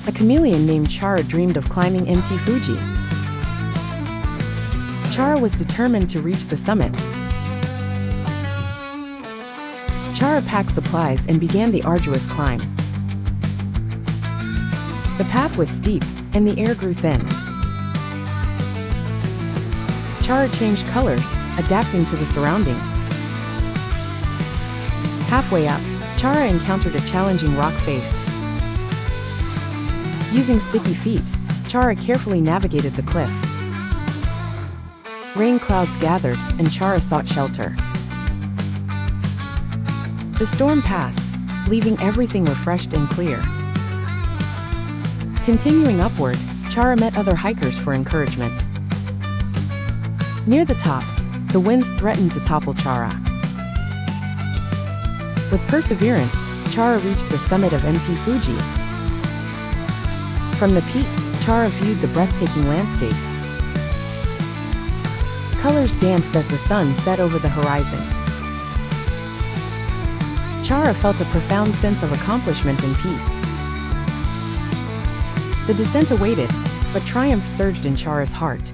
A chameleon named Chara dreamed of climbing Mt. Fuji. Chara was determined to reach the summit. Chara packed supplies and began the arduous climb. The path was steep, and the air grew thin. Chara changed colors, adapting to the surroundings. Halfway up, Chara encountered a challenging rock face. Using sticky feet, Chara carefully navigated the cliff. Rain clouds gathered, and Chara sought shelter. The storm passed, leaving everything refreshed and clear. Continuing upward, Chara met other hikers for encouragement. Near the top, the winds threatened to topple Chara. With perseverance, Chara reached the summit of Mt. Fuji. From the peak, Chara viewed the breathtaking landscape. Colors danced as the sun set over the horizon. Chara felt a profound sense of accomplishment and peace. The descent awaited, but triumph surged in Chara's heart.